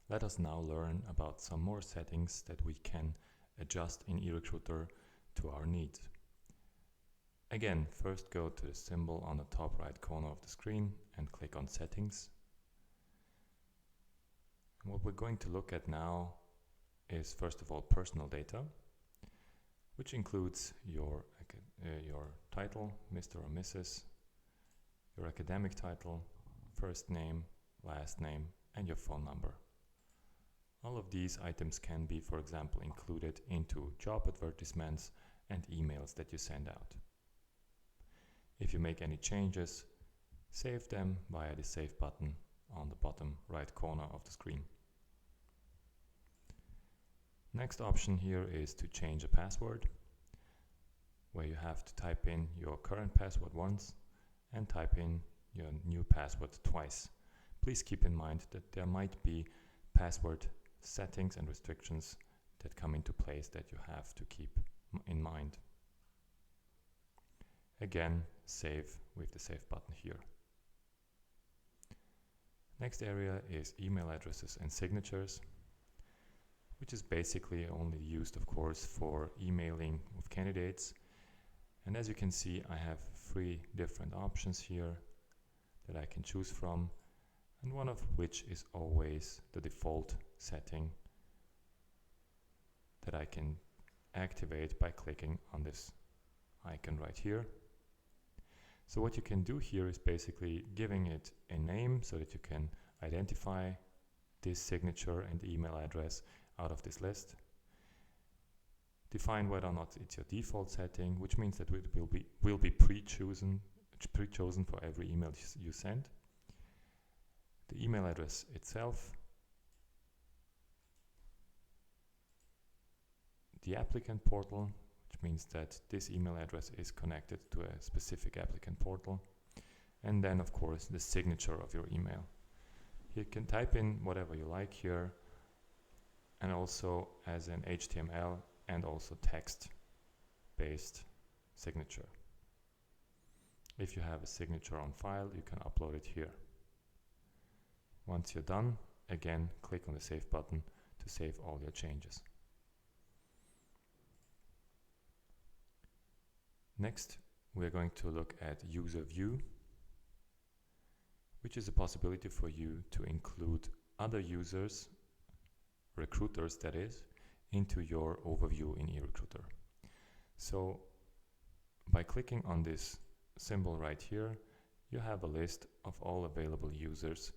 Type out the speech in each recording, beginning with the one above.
Let us now learn about some more settings that we can adjust in eRecruiter to our needs. Again, first go to the symbol on the top right corner of the screen and click on Settings. And what we're going to look at now is first of all personal data, which includes your title, Mr. or Mrs., your academic title, first name, last name, and your phone number. All of these items can be, for example, included into job advertisements and emails that you send out. If you make any changes, save them via the Save button on the bottom right corner of the screen. Next option here is to change a password, where you have to type in your current password once and type in your new password twice. Please keep in mind that there might be password settings and restrictions that come into place that you have to keep in mind. Again, save with the Save button here. Next area is email addresses and signatures, which is basically only used, of course, for emailing with candidates. And as you can see, I have 3 different options here that I can choose from, and one of which is always the default setting that I can activate by clicking on this icon right here. So what you can do here is basically giving it a name so that you can identify this signature and email address out of this list. Define whether or not it's your default setting, which means that it will be pre-chosen for every email you send. The email address itself, the applicant portal, which means that this email address is connected to a specific applicant portal, and then of course the signature of your email. You can type in whatever you like here, and also as an HTML and also text-based signature. If you have a signature on file, you can upload it here. Once you're done, again, click on the Save button to save all your changes. Next, we're going to look at User View, which is a possibility for you to include other users, recruiters that is, into your overview in eRecruiter. So by clicking on this symbol right here, you have a list of all available users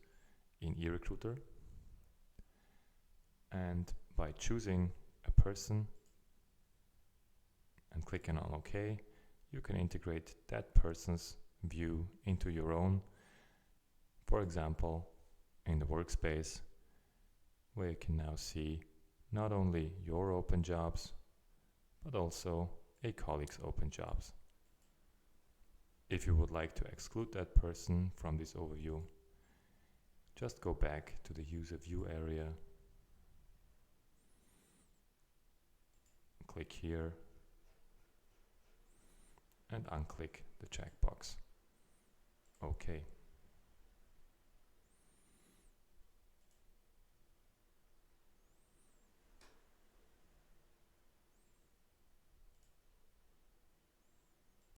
in eRecruiter, and by choosing a person and clicking on OK, you can integrate that person's view into your own, for example in the workspace, where you can now see not only your open jobs but also a colleague's open jobs. If you would like to exclude that person from this overview, just go back to the User View area, click here and unclick the checkbox. OK.